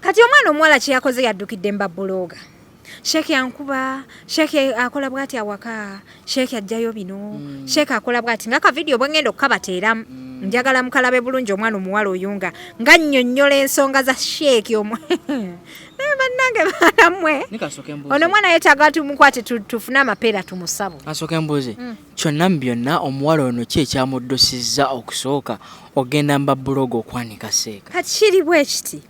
Kati omwana omuwala kye yakoze yaddukidde mbabuloga. Sheik yankuba, Sheik akola bwati awaka, Sheik ajjayo bino, Sheik akola bwati nga ka video bwengendo okukabateera njagala mukalabe bulungi omwana omuwala oyunga nga nnyonnyola ensonga za Sheik bannange balamwe. Ono mwana yeetaaga tumukwate tufune amapeera tumusabu. Asooka embuuzi. Kyonna mu byonna omuwala ono ki ekyamuddusizza okusooka ogenda mbabuloga okwanika Sheik? Kati kiri bwe kiti.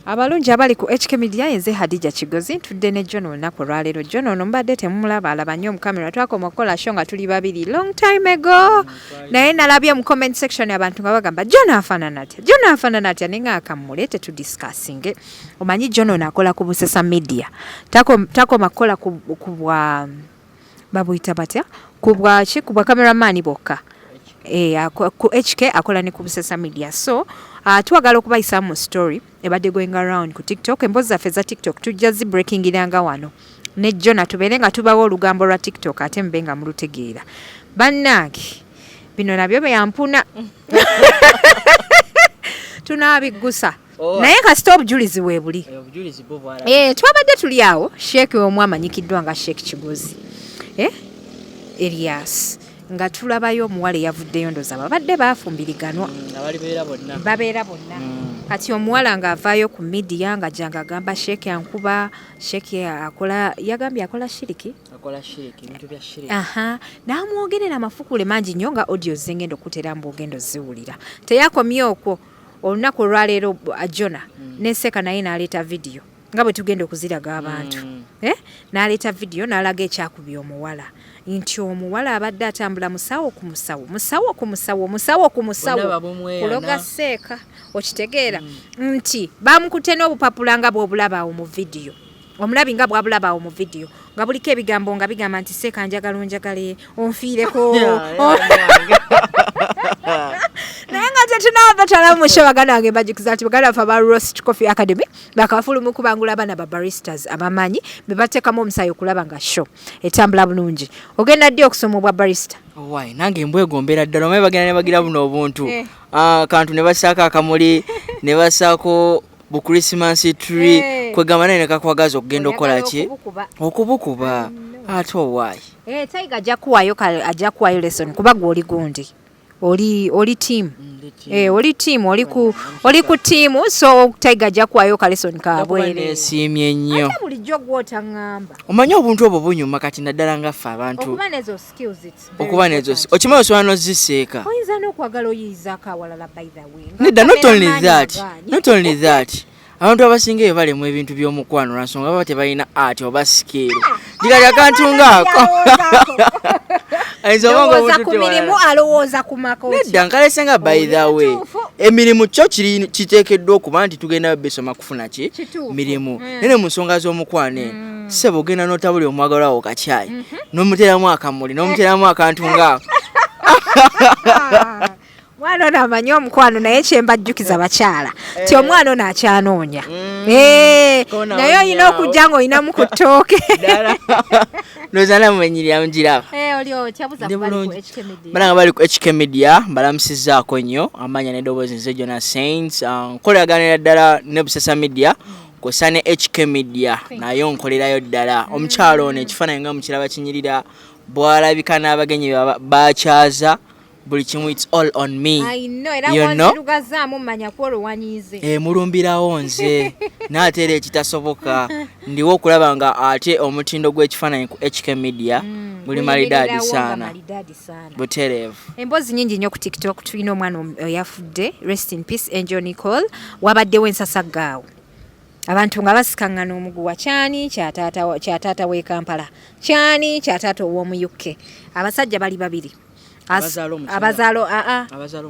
Abalungi abali ku HK Media yenze Hadija Kigozi tudde ne John olunaku olwaleero. John ono mbadde temumulaba alaba nnyo mu kamera twakoma okukola show nga tuli babiri long time ago. Naye nalabye mu comment section abantu nga bagamba John afaanana atya, John afaanana atya ne ng'akamulete tu discussing. Omanyi John ono akola ku busesa media. Takoma kukola ku bwa babuyita batya ku bwa cameraman bokka. Ku HK akola ne ku busesa media. So twagala okubayisa mu story ebadde going around ku TikTok. Embozi zaffe za TikTok tujja zi breaking iranga wano ne Jona tubeere nga tubawo olugambo lwa TikTok ate mbe nga mulutegeera. Bannange bino nabyo byampuna tunaabiggusa naye kasita obujulizi weebuli. Twabadde tuli awo Sheik omu amanyikiddwa nga Sheik Kigozi Erias nga tulabayo omuwala eyavuddeyo ndoza babadde baafumbiriganwa babeera bonna. Kati omuwala ng'avaayo ku media nga janga agamba Sheik yankuba, Sheik yagambye akola shiriki. Bintu bya shiriki. N'amwogerera amafukule mangi nnyo nga audio zengenda okutera mbogendo ziwulira. Teyakomye okwo olunaku olwaleero Jona n'enseka naye n'aleeta video nga bwe tugenda okuziraga abantu. N'aleeta video n'alaga ekyakubye omuwala. Nti omuwala abadde atambula musawo ku musawo kuloga Sheik okitegeera nti bamukutte n'obupapula nga bw'obulaba awo mu video. Omulabi nga bw'abulaba awo mu video nga buliko ebigambo nga bigamba nti Sheik onjagale onfiireko. Naye nga tetunaba batala mu show baganda wange bajukiza nti baganda fa ba Roast Coffee Academy bakafulu mu kubangula abana ba baristas abamanyi be bateekamu omusaayi okulaba nga show etambula bulungi. Ogenda ddi okusoma obwa barista? Why nange mbwegombera ddala omaye bagenda ne bagira buno obuntu kantu ne basaako akamuli ne basaako bu Christmas tree kwegamba naye nekakwagaza okugenda okukola ki okubukuba ate why Tiger ajja kuwayo lesson kuba gwe oli gundi oli team oli team oli ku team so Tiger ajja kuwayo ka lesson kabwere nesimye nnyo ate bulijjo gwota ngamba omanyi obuntu obwo bunyuma kati naddala nga ffe abantu okuba nezo skills okuba nezo okimanyi osobola noziseeka oyinza n'okwagala oyiyizaako awalala by the way nedda not only that abantu abasinga eyo balemu ebintu by'omukwano lwansonga baba tebalina art oba skill digali akantu ngaako alowooza ku mirimu alowooza ku Maka nedda nkalese nga by the way emirimu kyo kiteekeddwa okuba nti tugenda besoma kufuna ki mirimu nene mu nsonga z'omukwano eno ssebo ogenda n'otabuli omwagalwa wo kakyayi n'omuteeramu akamuli n'omuteeramu akantu ngaako mwana ono amanyi omukwano naye kyembajjukiza bakyala ti omwana ono akyanoonya naye olina okujja ng'olinamu ku ttooke nozana mumenyirira mugiraba balanga bali ku HK Media balamusizaako nnyo amanya n'eddoboozi nze Jona Saints nkoleraganira ddala ne busesa media kosa ne HK Media nayo nkolerayo ddala omukyalo ono ekifaananyi nga mukiraba kinyirira bwalabika n'abagenyi bakyaza buli kimu it's all on me. You know? Mulumbirawo nze n'ateera ekitasoboka ndiwo okulaba nga ate omutindo gw'ekifaananyi ku HK Media buli malidadi sana butereevu. Emboozi nnyingi nnyo ku TikTok tulina omwana yafudde rest in peace Angel Nicole wabaddewo ensasagaawo abantu nga basikaŋŋana omuguwa kyani kyataata w'e Kampala kyani kyataata ow'omu UK abasajja bali babiri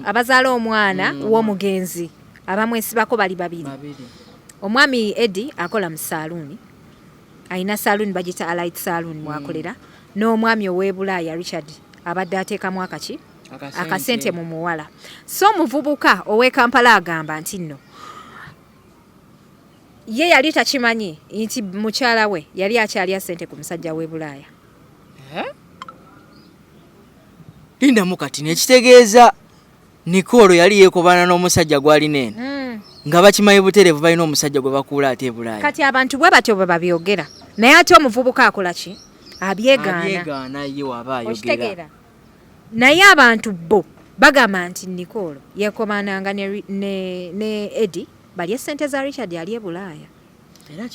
abazaala omwana w'omugenzi abamwesibako bali babiri. Omwami Eddie akola mu saloon ayina saloon bagita Alight Saloon mwakolera n'omwami ow'e Bulaaya Richard abadde ateekamu akaki akasente mu muwala. So omuvubuka ow'e Kampala agamba nti nno ye yali takimanyi nti mukyala we yali akyalya ssente ku musajja w'e Bulaaya. Lindamu kati nekitegeeza Nikolo yali yeekobana n'omusajja gw'alina eno nga bakimanyi butereevu balina omusajja gwe bakuula ate e Bulaaya. Kati abantu bwe batyo bwe babyogera naye ate omuvubuka akola ki? Abyegaana ye waba ayogera. Naye abantu bo bagamba nti Nikolo yeekobananga ne Eddie balye ssente za Richard ali e Bulaaya.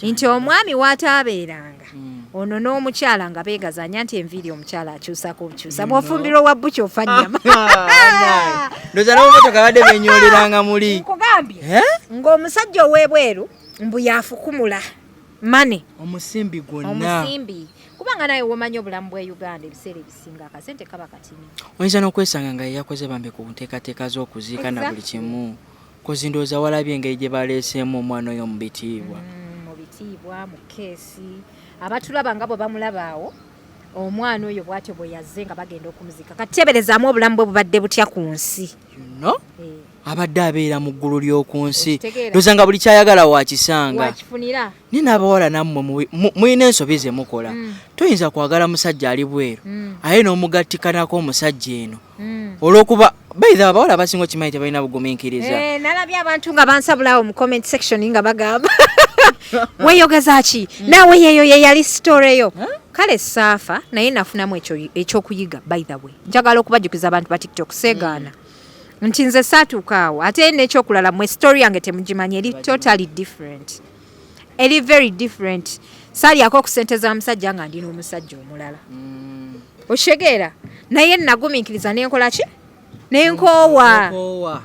Nti omwami waataabeeranga ono n'omukyala nga beegazanya nti enviiri omukyala akyusako bukyusa bw'ofumbira owa bukya ofa nnyama. Ndoza n'obumotoka badde benyoleranga muli. Nkugambye ng'omusajja ow'ebweru mbu yafukumula mane omusimbi gwonna. Omusimbi kubanga naye womanyi obulamu bwa Uganda ebiseera ebisinga akasente kaba katini. Oyinza n'okwesanga nga yakoze bambi ku nteekateeka z'okuziika na buli kimu. Kozi ndowooza walabye engeri gye baleeseemu omwana oyo mu bitiibwa. Mu bitiibwa mu keesi abatulaba nga bwe bamulaba awo omwana oyo bw'atyo bwe yazze nga bagenda okumuzika kati teberezaamu obulamu bwe bubadde butya ku nsi. Abadde abeera mu ggulu ly'oku nsi ndowooza nga buli kyayagala wakisanga. Wakifunira. Ni n'abawala nammwe mulina ensobi ze mukola. Toyinza kwagala musajja ali bweru aye n'omugattikanako omusajja eno olw'okuba bayiza abawala abasinga okimanyi tebalina bugumiikiriza. Nalabye abantu nga bansabulawo mu comment section nga bagamba weyogeza ki naawe yeeyo ye yali story yo. Kale saafa naye nafunamu ekyokuyiga by the way. Njagala okubajjukiza abantu ba TikTok seegaana nti nze saatuuka awo ate n'ekyokulala mwe story yange temugimanyi eri totally different. Eri very different. Saalyako ku ssente za musajja nga ndi n'omusajja omulala. Oshegeera naye nagumiikiriza nenkola ki? Nenkoowa.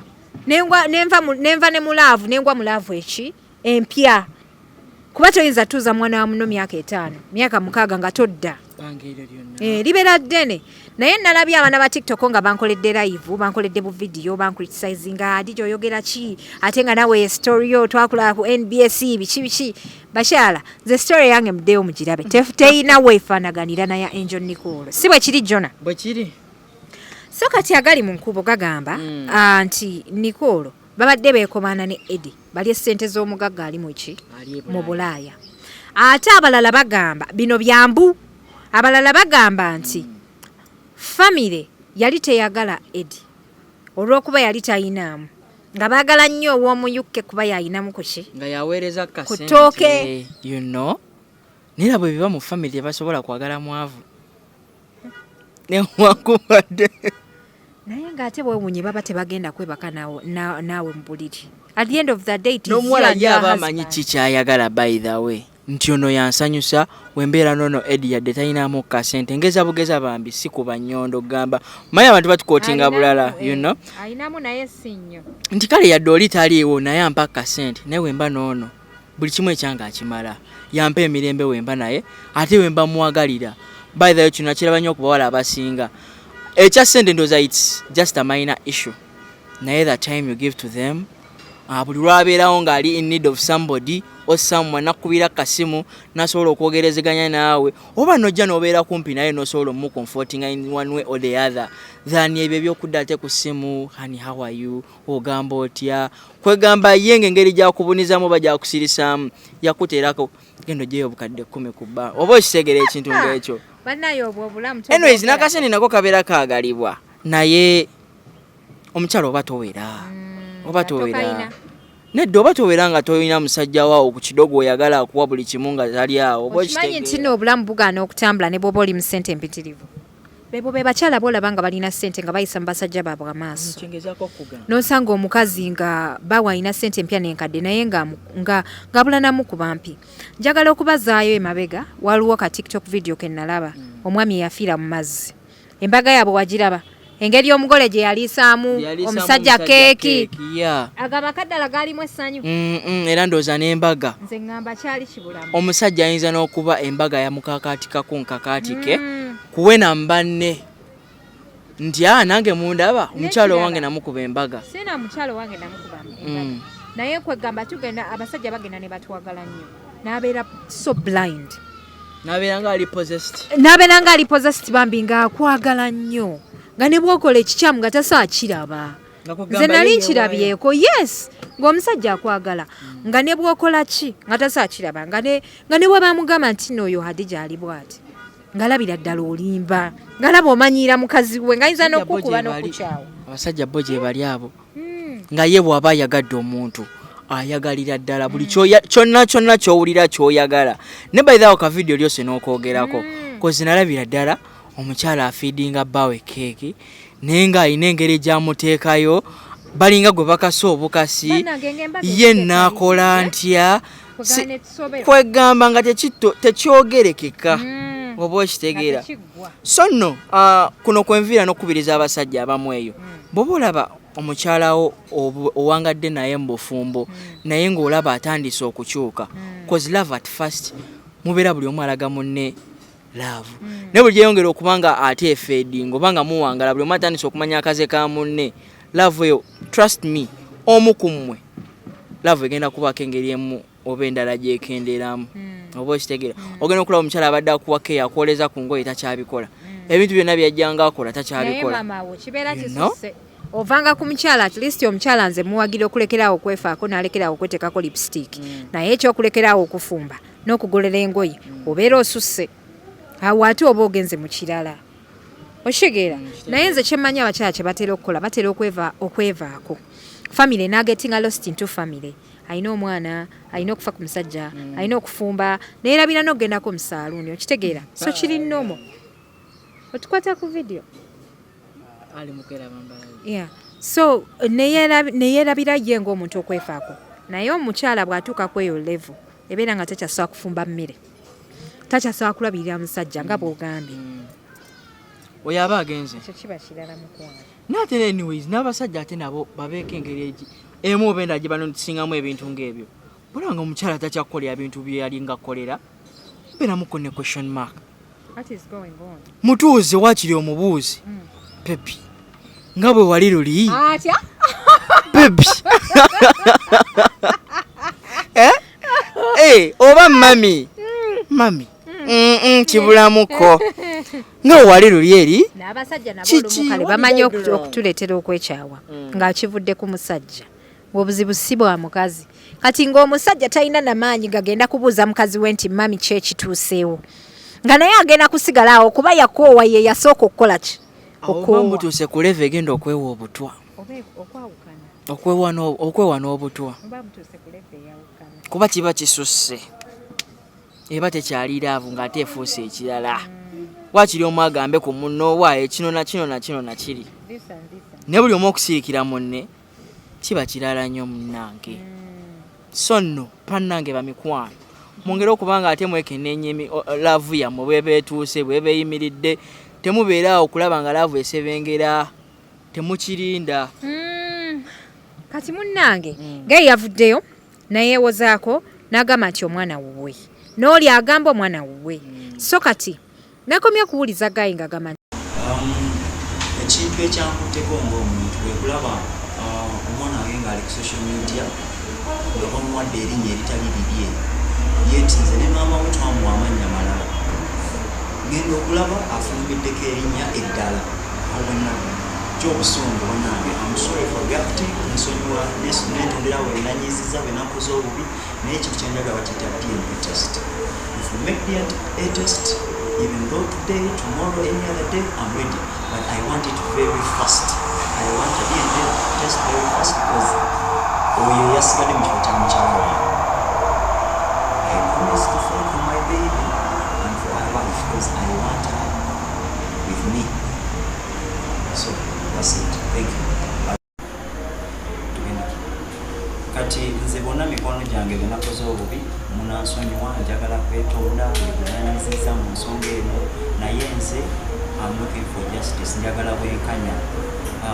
Nenva ne mulaavu nengwa mulaavu eki empya. Kuba toyinza tuuza mwana wa muno myaka 5 myaka 6 nga todda. Libeera ddene. Naye nalabye abaana ba TikTok nga bankoledde live bankoledde bu video bancriticizinga adije oyogera ki ate nga nawe story yo twakula ku NBS biki bashala the story yange mudeo mugirabe teyina weefanaganira na ya Angel Nicole si bwe kiri Jona bwe kiri. So kati agali mu nkubo gagamba anti Nicole babadde beekomana ne Eddie bali ssente z'omugagga ali mu ki mu Bulaaya. Ate abalala bagamba bino byambu. Abalala bagamba nti family yali teyagala Eddie olw'okuba yali tayinaamu nga baagala nnyo ow'omuyukke kuba yayinamu kuki nga yaweereza kasente kutooke you know nira bwe biba mu family basobola kwagala mwavu newakubadde naye ng'ate bwewunye baba tebagenda kwebaka naawe mu buliri at the end of the day n'omuwala ye aba amanyi kikyayagala by the way nti ono yansanyusa wembeera nono Eddie yadde talinamu kasente ngeza bugeza bambi si kuba nnyondo gamba maye abantu batukootinga bulala you know ayinamu naye si nnyo nti kale yadde oli taliiwo naye ampa kasente naye wemba noono buli kimu ekyanga akimala yampa emirembe wemba naye ate wemba muwagalira by the way kino nakiraba nnyo okubawala abasinga ekya ssente ndowooza it's just a minor issue naye the time you give to them buli lwabeerawo ng'ali in need of somebody or someone nakubira kasimu nasobola okwogerezeganya naawe oba nojja n'obeera kumpi naye nosobola omucomforting in one way or the other than ebyo byokudda ate ku ssimu honey how are you ogamba otya kwegamba ye ng'engeri gyakubunizamu oba gyakusirisaamu yakuteerako gendo gyeyo obukadde 10 ku bba oba okitegera ekintu ng'ekyo bannayo obwo obulamu anyways nakasente nako kabeera kaagalibwa naye omukyalo oba towera nedda oba towera nga toyina musajja waawo ku kidogo oyagala akuwa buli kimu nga tali awo okimanyi nti n'obulamu bugaana okutambula ne bwoba oli mu ssente empitirivu bebo be bakyala boolaba nga balina ssente nga bayisa mu basajja baabwe amaaso n'osanga omukazi nga bawalina ssente empya n'enkadde naye nga bulanamu ku bampi. Njagala okubazaayo emabega waliwo ka TikTok video ke nalaba omwami eyafiira mu mazzi embaga yaabwe wagiraba engeri omugole gye yalisaamu omusajja keeki agamba kaddala gaalimu essanyu era ndowooza n'embaga nze ngamba kyali kibulamu omusajja ayinza n'okuba embaga yamukakaatikako nkakaatike kuwena mbanne nti nange mundaba omukyalo wange namukuba embaga sina mukyalo wange namukuba embaga naye kwegamba tugenda abasajja bagenda ne batwagala nnyo n'abeera so blind n'abeera nga ali possessed bambi nga akwagala nnyo nga ne bwokola ekikyamu nga tasaakiraba nze nali nkirabyeko yes ng'omusajja akwagala nga ne bwokola ki nga tasaakiraba nga ne bwe bamugamba nti n'oyo Hadija ali bw'ati ngalabira ddala olimba ngalaba omanyiira mukazi we ngayinza n'okukuba n'okukyawo abasajja bo gye bali abo nga ye bw'aba ayagadde omuntu ayagalira ddala buli kyonna ky'owulira ky'oyagala ne by the way ka video lyose n'okwogerako kozi nalabira ddala omukyala afiidinga bbaawe keeki naye ng'alina engeri gy'amuteekayo balinga gwe bakasa obukasi ye naakola ntya kwegamba nga tekyogerekeka oba okitegeera so nno kuno kwenviira n'okubiriza abasajja abamu eyo bw'oba olaba omukyalawo owangadde naye mu bufumbo naye ng'olaba atandise okukyuka cause love at first mubeera buli omu alaga munne love naye buli gyeyongera okuba nga ate efeedinga oba nga muwangala buli omu atandise okumanya akaze ka munne love eyo trust me omu ku mmwe love egenda kubaako engeri emu oba endala gyekenderamu oba okitegeera ogenda okulaba omukyala abadde akuwa keya akwoleza ku ngoye takyabikola ebintu byonna byajjanga akola takyabikola ovanga ku mukyala at least omukyala nze muwagira okulekeraawo okwefaako n'alekeraawo okwetekako lipstick naye ekyokulekeraawo okufumba n'okugolera engoye obeera osusse awo ate oba ogenze mu kirala okitegeera naye nze kyemmanyi abakyala kye batera okukola batera okwevaako family nagetinga lost into family alina omwana alina okufa ku musajja alina okufumba neerabira n'okugendako mu saaluuni okitegeera so kiri nnomo otukwata ku video yeah. So neyeerabira ye ng'omuntu okwefaako naye omukyala bw'atuuka ku eyo level ebeera nga takyasobola kufumba mmere takyasobola kulabirira musajja nga bw'ogambye oyo aba agenze ekyo kiba kirala mukwano nate anyways n'abasajja ate nabo babeeko engeri emu oba endala gye banosingamu ebintu ng'ebyo bwolaba nga omukyala takyakukolera bintu bye yalinga kukolera beeramuko ne question mark mutuuze waakiri omubuuzi pepi nga bwe wali luli bebi oba mami kibulamuko nga bwe wali luli eri n'abasajja nabo bamanyi okutuleetera okwekyawa nga kivudde ku musajja obuzibu si bwa mukazi kati ng'omusajja talina namaanyi gagenda kubuuza mukazi we nti mami ki ekituuseewo nga naye agenda kusigala awo kuba yakoowa ye yasooka okukola ki mutuuse ku leve egenda okwewa obutwa okwewa n'obutwa kuba kiba kisusse eba tekyaliraavu ng'ate efuuse ekirala wakiri omu agambe ku munno waaye kino nakiri ne buli omu okusirikira munne kiba kirala nnyo munnange so nno pannange bamikwano mwongere okuba nga ate mwekenneenya laavu yammwe bwebeetuuse bwebeyimiridde temubeera okulaba nga laavu esebengera temukirinda kati munnange gaye yavuddeyo nayeewozaako n'agamba nti omwana wuwe n'oli agamba omwana wuwe so kati nakomye okuwuliza gaye ng'agamba ekintu ekyankutteko ng'omuntu wekulaba omwana wange ng'ali ku social media nga bamuwadde erinnya eritali lirye yeetinze ne maama we twamuwa amannya malala ngenda okulaba afulumiddeko erinnya eddala awennaga kyobusungu bannange amusore for reacting nsonyiwa netondera we nanyiziza bwe nakoze obubi naye ekintu kyenjagala bakiyita DNA test if we make DNA test even though today tomorrow any other day I'm ready but I want it very fast I want a DNA test very fast because oyo yasigadde mu kifo kya mukyala wange I promise to fight for my baby and for my wife because I want her with me so that's it thank you kati nze bonna mikono gyange bwe nakoze obubi munansonyiwa njagala kwetonda bwenanyiziza mu nsonga eno naye nze I'm looking for justice njagala bwenkanya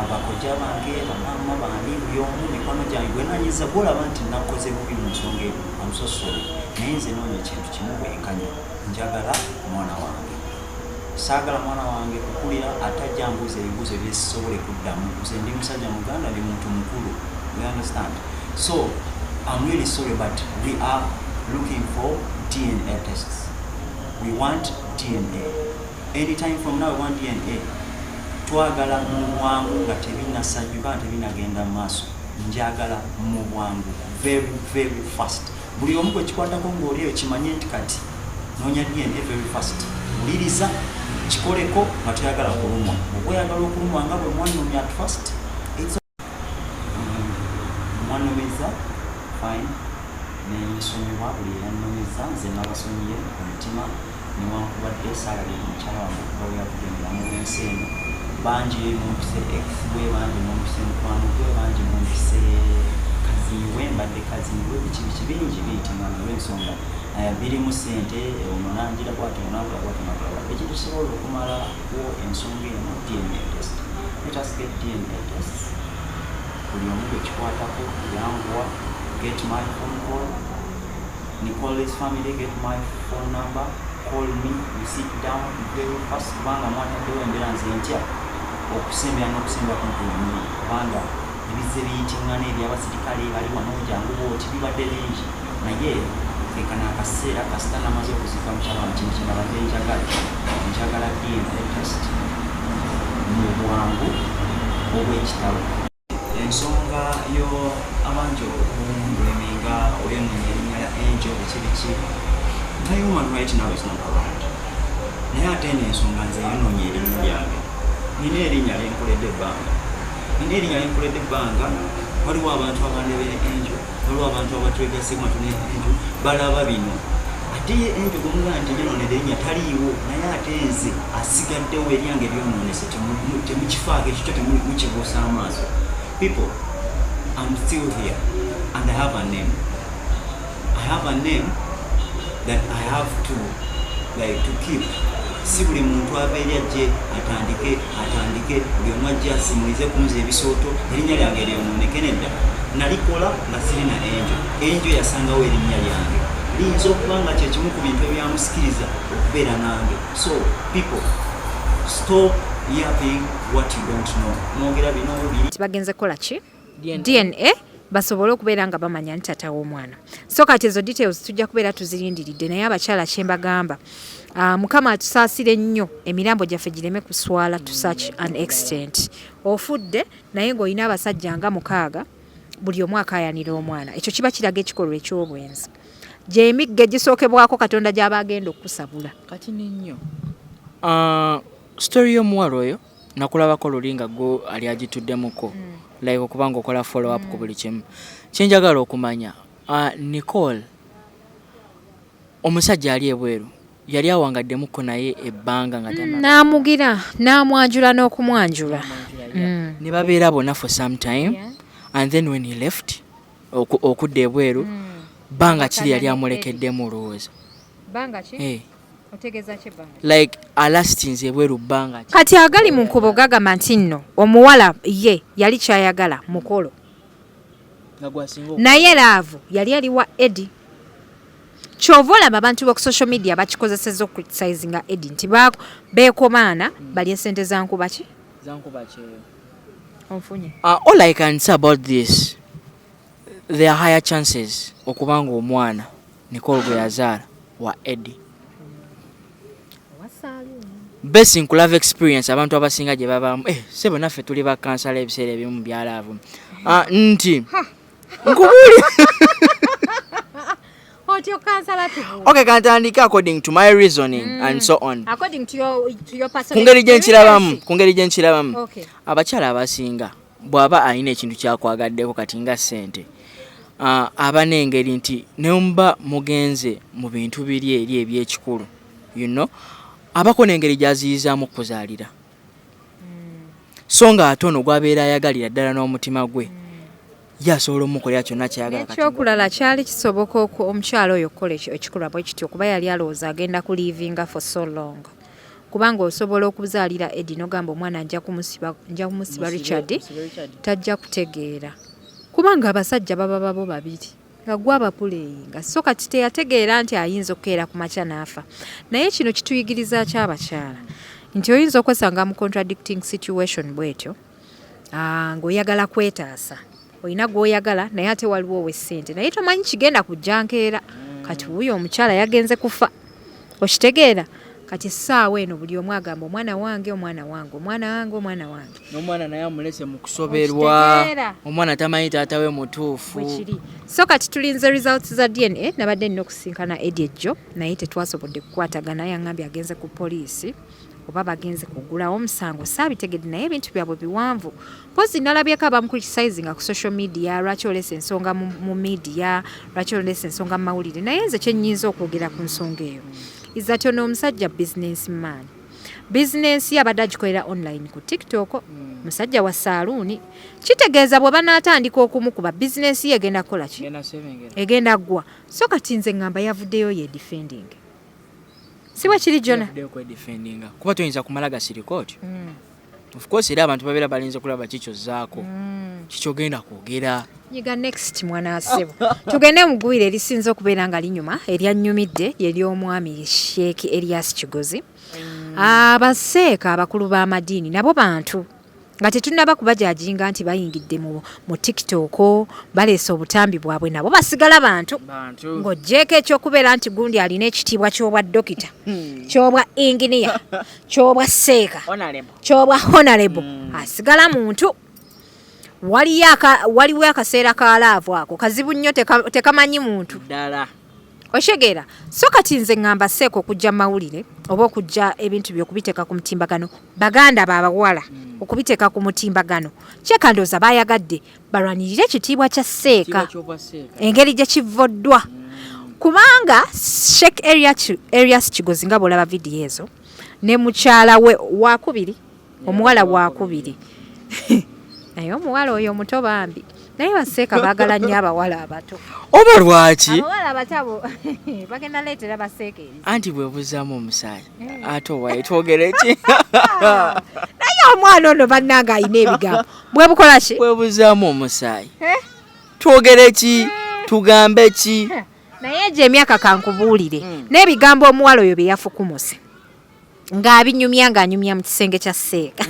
bakojja bange bamaama bandi buli omu mikono gyange bwenanyiziza gwolaba nti nakoze bubi mu nsonga eno I'm so sorry naye nze noonya ekintu kimu bwenkanya njagala mwana wange saagala mwana wange kukulira atajja mbuuza ebibuuzo byesobole kuddamu nze ndi musajja muganda ndi muntu mukulu you understand so I'm really sorry but we are looking for DNA tests we want DNA anytime from now we want DNA twagala mu bwangu nga tebinasajjuka tebinagenda mu maaso njagala mu bwangu very very fast buli omu gwe kikwatako ng'oli eyo kimanye nti kati noonya DNA very fast wuliriza kikoleko nga toyagala kulumwa okweyagala okulumwa nga bwe mwanumya at first mwanumiza fine nensonyiwa buli yanumiza nze nabasonyiye ku mutima newankubadde saalabye omukyala wange okuba we yavudde mulamu w'ensi eno bangi mumpise ex bwe bangi mumpise mukwano gwe bangi mumpise kaziwe mbadde kaziwe biki bingi biyitingana olw'ensonga birimu ssente omunangira bwati onakula bwati onakula ekintu kisobola okumalawo ensonga eno DNA test. Let us get DNA tests. Buli omu gwe kikwatako yanguwa get my phone call. Nicole's family get my phone number. Call me, we sit down very fast kubanga mwataddewo embeera nze ntya okusembera n'okusembera kunkuumi kubanga ebize biyitingana ebyabasirikale bali wano jangu booti bibadde bingi naye ekana akaseera kasita namaze okuzika mukyala wa kintu kyendabadde njagala DNA test mu bwangu obw'ekitalo. Ensonga yo abangi okumbleminga oyonoonya erinnya lya Angel biki na human right now is not around. Naye ate n'ensonga nze yonoonya erinnya lyange nina erinnya lenkoledde ebbanga waliwo abantu abandebera Angel waliwo abantu abatwegasemu atune Angel balaba bino ate ye Angel gomugana nti nyonoonera erinnya taliiwo naye ate nze asigaddewo eryange ebyonoonese temukifaako ekyo kyo temukibuusa amaaso. People, I'm still here and I have a name. That I have to keep. Si buli muntu abeera ajje atandike buli omu ajje asimulize kunze ebisooto erinnya lyange lyonooneke nedda nalikola nga sirina Angel yasangawo erinnya lyange liyinza okuba nga kye kimu ku bintu ebyamusikiriza okubeera nange. So people, stop yapping what you don't know. Mwogera bino bibiri bagenze kola ki DNA basobole okubeera nga bamanya nti tata w'omwana. So kati ezo details tujja kubeera tuzirindiridde naye abakyala kyembagamba Mukama atusaasire nnyo emirambo gyaffe gireme kuswala to such an extent. Ofudde naye ng'olina abasajja nga 6 buli omu akaayanira omwana. Ekyo kiba kiraga ekikolwa eky'obwenzi gy'emigga gisookebwako Katonda gy'aba agenda okusabula. Kati nnyo story y'omuwala oyo nakulabako lulinga go ali agituddemuko like okubanga okola follow up ku buli kimu kyenjagala okumanya Nicole omusajja ali ebweru yali awangaddemuko naye ebbanga nga n'amugira n'amwanjula n'okumwanjula ne babeera bonna for some time and then when he left okudda ebweru banga kiri yali amulekeddemu olowooza banga ki otegeza ki banga like alastinze ebweru banga kati agali mu nkubo gagamba nti nno omuwala ye yali kyayagala mukolo naye laavu yali aliwa Eddie. Kyova olaba abantu b'oku social media bakikozesezza ocriticinga Eddie nti beekomaana balye ssente zankuba ki onfunye. All I can say about this, there are higher chances okubanga omwana Nicole gwe yazaala wa Eddie. Best in love experience abantu abasinga gye babamu sebo naffe tuli ba kansala ebiseera ebimu byalaavu nti nkubuli okay kantandike according to my reasoning and so on according to your personal kungeri gye nkirabamu abakyala abasinga bw'aba alina ekintu kyakwagaddeko kati nga ssente aba n'engeri nti nemuba mugenze mu bintu biri eri ebyekikulu you know abako n'engeri gy'aziyizaamu okuzaalira so nga ate ono gw'abeera ayagalira ddala n'omutima gwe yasobola omukolera kyonna kyayagala. Ekyokulala kyali kisoboka omukyalo oyo okukola ekikolwa bwe kityo kuba yali alowooza agenda kulivinga for so long kubanga osobola okuzaalira Eddie n'ogamba omwana nja kumusiba Richard tajja kutegeera kubanga abasajja baba babo babiri nga gwe abapuleyinga so kati teyategeera nti ayinza okukeera ku makya n'afa. Naye kino kituyigiriza ky'abakyala nti oyinza okwesanga mu contradicting situation bwetyo ng'oyagala kwetaasa olina gw'oyagala naye ate waliwo ow'essente naye tomanyi kigenda kujja nkeera kati wuyo omukyala yagenze kufa okitegeera kati essaawa eno buli omu agamba omwana wange omwana wange omwana wange omwana wange n'omwana naye amulese mu kusoberwa omwana tamanyi taata we mutuufu bwekiri so kati tulinze results za DNA nabadde nina okusinkana Eweddeyo naye tetwasobodde kukwatagana yaŋŋambye agenze ku poliisi oba bagenze kugulawo omusango saabitegedde naye ebintu byabwe biwanvu mpozi nalabyeko abamucriticinga ku social media lwaki olesa ensonga mu media lwaki olesa ensonga mu mawulire naye nze kyennyinza okwogera ku nsonga eyo izati ono omusajja businessman bizinensi abadde agikolera online ku TikTok musajja wa saaluuni kitegeeza bwe banaatandika okumukuba bizinensi ye egenda kukola ki egenda ggwa so kati nze ŋŋamba yavuddeyo ye defending siwe kiri jona kuba toyinza kumala gasirikooti of course era abantu babeera balinze kulaba kikyozzaako kikyogenda kwogera nyiga next mwana asebo tugende mugwire erisinze okubeera nga linyuma eryanyumidde yery'omwami Sheik Erias Kigozi abaseeka abakulu b'amadiini nabo bantu nga tetunaba kubajajinga nti bayingidde mu TikTok baleese obutambi bwabwe nabo basigala bantu ng'ogjeeko ekyokubeera nti gundi alina ekitiibwa ky'obwa dokita ky'obwa inginiya ky'obwa seeka ky'obwa honorable asigala muntu waliwo akaseera ka laavu ako kazibu nnyo tekamanyi muntu ddala oshegera so kati nze ŋŋamba seeka okujja mawulire oba okujja ebintu by'okubiteeka ku mutimbagano baganda babawala okubiteeka ku mutimbagano kyekandooza bayagadde balwanirire ekitiibwa kya seeka engeri gye kivoddwa kubanga Sheik Erias Kigozi nga bw'olaba vidiyo ezo ne mukyala we wakubiri omuwala wakubiri naye omuwala oyo omuto bambi naye baseeka baagala nnyo abawala abato oba lwaki abawala abato bagenda leetera baseeka eri anti bwebuzaamu omusaayi ate owaye twogere ki naye omwana ono bannanga alina ebigambo bwebukola ki bwebuzaamu omusaayi twogere ki tugambe ki naye gye emyaka kankubuulire n'ebigambo omuwala oyo bye yafukumuse ng'abinyumya ng'anyumya mu kisenge kya seeka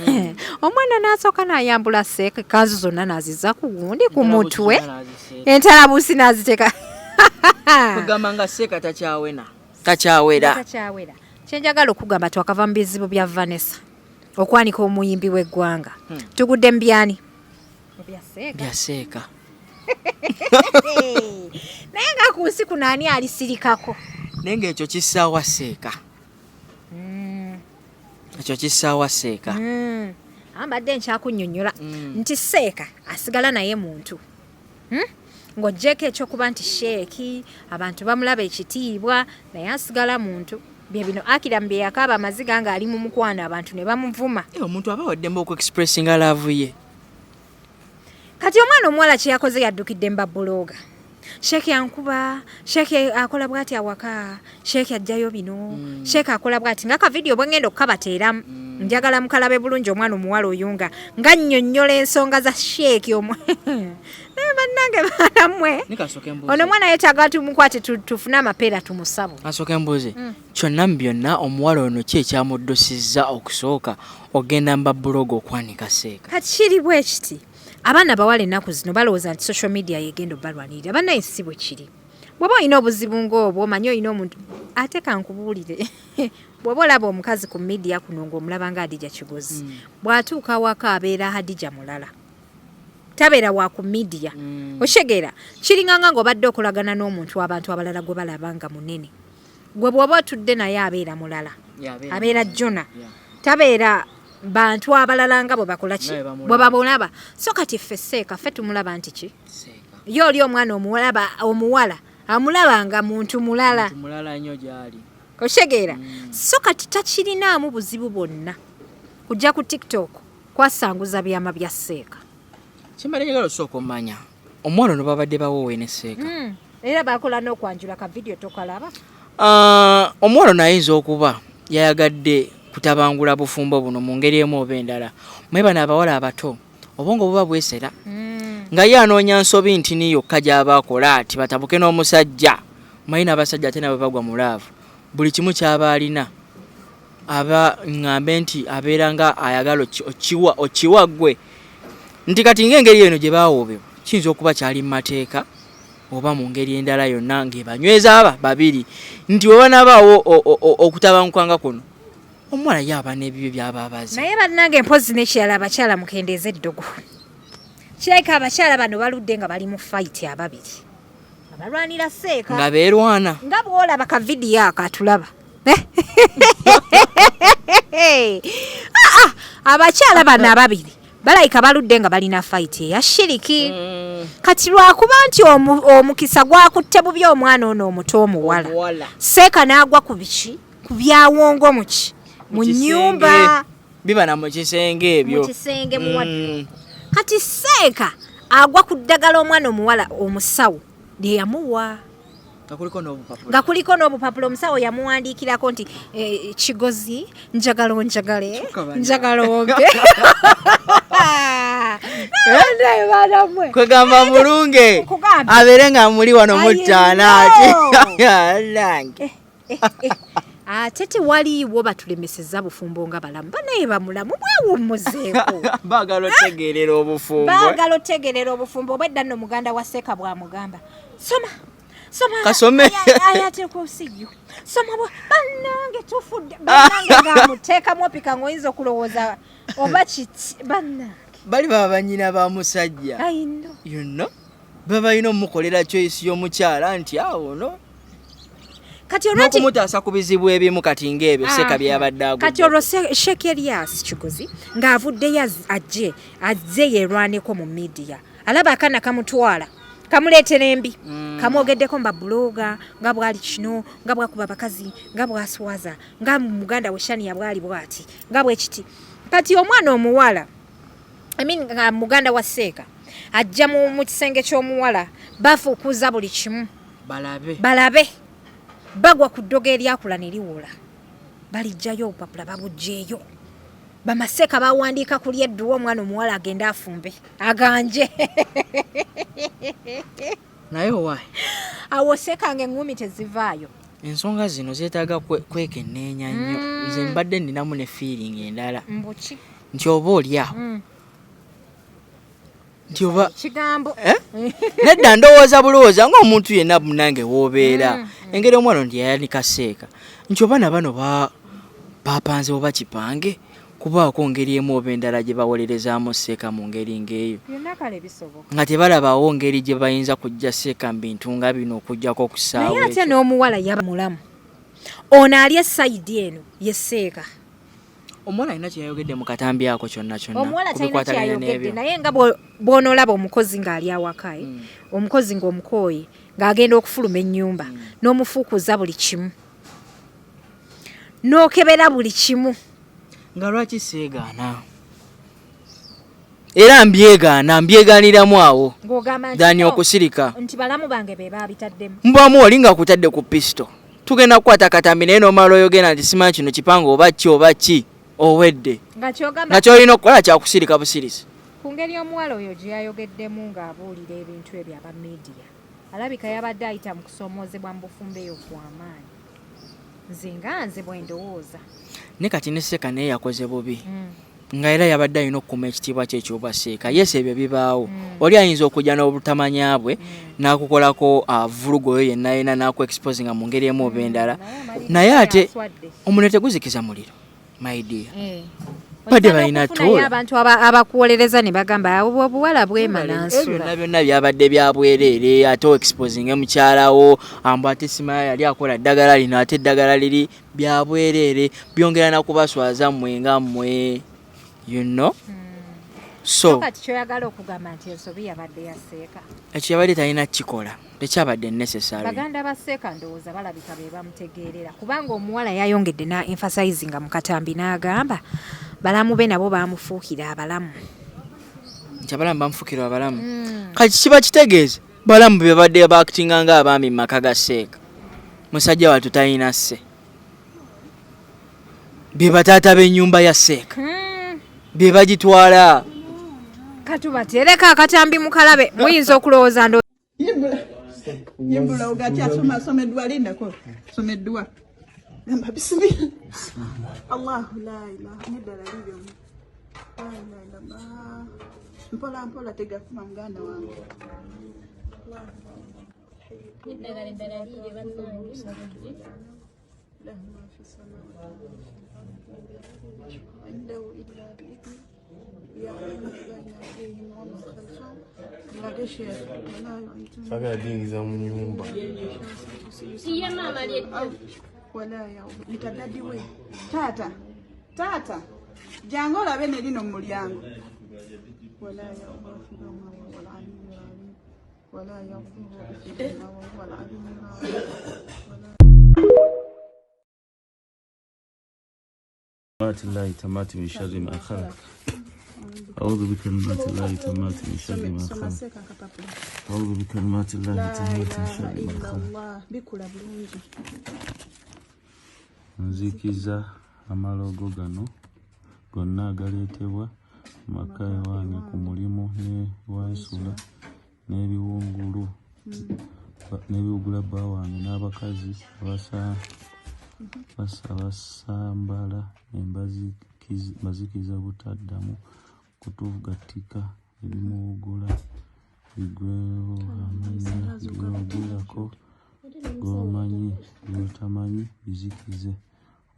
omwana n'asooka n'ayambula seeka kanzu zonna n'azizza ku gundi ku mutwe entalabuusi n'aziteeka kugamba nga seeka takyawera kyenjagala okugamba twakava mu bizibu bya Vanessa okwanika omuyimbi w'eggwanga tugudde mu byani bya seeka naye nga ku nsi kuno ani alisirikako naye ng'ekyo kissaawa seeka ekyo kissaawa seeka ambadde nkyakunnyonnyola nti seeka asigala naye muntu ng'ogjeeko ekyokuba nti sheeki abantu bamulaba ekitiibwa naye asigala muntu bye bino akiramu bye yakaaba amaziga ng'ali mu mukwano abantu ne bamuvuma omuntu aba waddemu okuexpressinga laavu ye kati omwana omuwala kye yakoze yaddukidde mbabuloga Sheik yankuba Sheik akola bwati awaka Sheik ajjayo bino Sheik akola bwati nga ka video bwengendo kabateeramu njagala mukalabe bulungi omwana omuwala oyunga nga nnyonnyola ensonga za Sheik naye bannange balamwe ono mwana yeetaaga tumukwate tufune amapeera tumusabo asooka embuuzi kyonna mu byonna omuwala ono ki ekyamuddusizza okusooka ogenda mbabuloga okwanika seeka kati kiri bwe kiti abaana bawala ennaku zino balowooza nti social media yegenda obalwanirira bannaye si bwe kiri bw'oba olina obuzibu ng'obwo omanyi olina omuntu ate kankubuulire bw'oba olaba omukazi ku media kuno ng'omulaba nga Hadija Kigozi bw'atuuka waka abeera Hadija mulala tabeera wa ku media oshegera kiringanga ng'obadde okolagana n'omuntu abantu abalala gwe balaba nga munene gwe bw'oba otudde naye abeera mulala abeera Jona tabeera bantu abalala nga bwe bakola ki bwe babulaba so kati ffe seeka ffe tumulaba nti ki ye oli omwana omuwala amulaba nga muntu mulala nnyo gy'ali oshegeera so kati takirinaamu buzibu bwonna kujja ku TikTok kwasanguza byama bya seeka kimbale njagala osooka omanya omuwala ono babadde bawoowe ne seeka era bakola n'okwanjula ka video tokalaba omuwala ono ayinza okuba yayagadde kutabangula bufumbo buno mu ngeri emu oba endala mwe bano abawala abato obwongo buba bwesera nga ye anoonya nsobi nti ni yokka gy'aba akola ati batabuke n'omusajja mayina abasajja ate nabo bagwa mu laavu buli kimu ky'aba alina aba ŋŋambe nti abeera nga ayagala okiwa ggwe nti kati ng'engeri eno gye baawoobebwa kiyinza okuba kyali mu mateeka oba mu ngeri endala yonna ng'ebanyweza aba babiri nti bwe banabaawo okutabankwanga kuno omuwala yaba n'ebibyo byaba abazi naye bannange mpozi n'ekirala abakyala mukendeeza eddogo Sheik abakyala bano baludde nga bali mu fight ababiri abalwanira Seeka nga beerwana nga bw'olaba ka vidiyo akatulaba abakyala bano ababiri balayika baludde nga balina fight eya shiriki kati lwakuba nti omukisa gwakutte bubi omwana ono omuto omuwala Seeka n'agwa ku biki ku byawongo muki mu nnyumba bibana mu kisenge ebyo mu kisenge muwadde kati Seeka agwa ku ddagala omwana omuwala omusawo lye yamuwa nga kuliko n'obupapula omusawo yamuwandiikirako nti Kigozi njagala onjagale njagala ompe kwegamba mulunge abeere nga muli wano muttaana ati ate tewaliiwo batulemeseza bufumbo nga balamu banaye bamulamu bwewummuzeeko baagala otegerera obufumbo obwedda nno muganda wa Seeka bwamugamba soma kasome ayate kusiyo soma bannange tufudde bannange ngaamuteekamu opika ng'oyinza okulowooza oba kiti bannange bali baba banyina ba musajja yonna baba balina omukolera choice y'omukyala nti awo no kati olwati n'okumutaasa ku bizibu ebimu kati ng'ebyo Seeka bye yabadde agudde kati olwo Sheik Erias Kigozi ng'avuddeyo azze yerwaneko mu media alaba akana kamutwala kamuleetera embi kamwogeddeko mbabuloga nga bwali kino nga bwakuba bakazi nga bwaswaza nga muganda we Shania bwali bwati nga bwe kiti kati omwana omuwala nga muganda wa Seeka ajja mu kisenge ky'omuwala bafuukuza buli kimu balabe bagwa ku ddogo eryakula ne liwola balijjayo obupapula babugjeeyo bamaseeka bawandiika ku lyedduwa omwana omuwala agenda afumbe aganje naye owaayi awo Seeka ng'eŋŋumi tezivaayo ensonga zino zeetaaga kwekenneenya nnyo nze mbadde nninamu ne feeling endala mbuki nti oba oliawo nti oba kigambo nedda ndowooza bulowooza ng'omuntu yenna munange w'obeera engeri omwana ndi yayanika Seeka nti oba na bano bapanze oba kipange kubaako ngeri emu oba endala gye bawolerezaamu Seeka mu ngeri ng'eyo nga tebalabawo ngeri gye bayinza kujja Seeka mu bintu nga bino okugjako ku ssaawa naye ate n'omuwala yaba mulamu ono ali esayidi eno ye Seeka omuwala alina kyeyayogedde mu katambi ako kyonna omuwala talina kyayogedde naye nga bw'onoolaba omukozi ng'ali awakae omukozi ng'omukooye ng'agenda okufuluma ennyumba n'omufuukuza buli kimu n'okebera buli kimu nga lwaki seegaana era mbyegaaniramu awo dani okusirika nti balamu bange be baabitaddemu mbwamu oli nga kutadde ku pisto tugenda kukwata katambi naye n'omala oyogera nti simanyi kino kipange oba ki owedde nga kyolina okukola kyakusirika busirisi ku ngeri omuwala oyo gye yayogeddemu ng'abuulira ebintu ebyo aba media alabika yabadde ayita mu kusomoozebwa mu bufumbo eyo bw'amaanyi nze bwe ndowooza ne kati ne Seeka naye yakoze bubi nga era yabadde alina okukuma ekitiibwa kye ekyoba Seeka yes ebyo bibaawo oli ayinza okujja n'obutamanya bwe n'akukolako vulugo oyo yenna yena n'akuexposinga mu ngeri emu oba endala naye ate omuliro teguzikiza muliro my dear badde balina toola abantu abakuwolereza ne bagamba obuwala bwemala nsula byonna byabadde bya bwereere ate oexposinga mukyalawo ambu ate simaya yali akola ddagala lino ate eddagala liri bya bwereere byongera nakubaswaza mmwe nga mmwe you know so kati kyoyagala okugamba nti ensobi yabadde ya Seeka ekyo yabadde talina kikola tekyabadde necessary baganda ba Seeka ndowooza balabika be bamutegeerera kubanga omuwala yayongedde na emphasizing mu katambi n'agamba balamu be nabo bamufuukira abalamu nti abalamu bamufuukira abalamu kati kiba kitegeeza balamu be badde baactinga ng'abaami mu maka ga Seeka musajja watu talina sse be bataata b'ennyumba ya Seeka be bagitwala katubatereka akatambi mukalabe muyinza okulowooza ndo yimbula ogati asomeddwa lindako someddwa gamba bismillah Allahu la ilaha nidala lilyo mpola tega kuma muganda wange له ما في السماوات عنده إلا بإذنه يعلم بين أيديهم وما خلفهم ولا غشية ولا يؤتون Saga dingi za mu nyumba. wala yauma mitadadi we tata jangu olabe ne lino mu mulyango wala yauma fidoma wala alimu wala yauma wala alimu الله تمات من شر ما خلق أعوذ بكلمات الله تمات من شر ما خلق أعوذ بكلمات الله تمات من شر ما خلق nzikiza amalogo gano gonna agaleetebwa maka ewange ku mulimu ne wansula n'ebiwungulu n'ebiwugula bba wange n'abakazi basambala embazikiza butaddamu kutugatika ebimuwugula bigwewo amanya byogulako gomanyi byotamanyi bizikize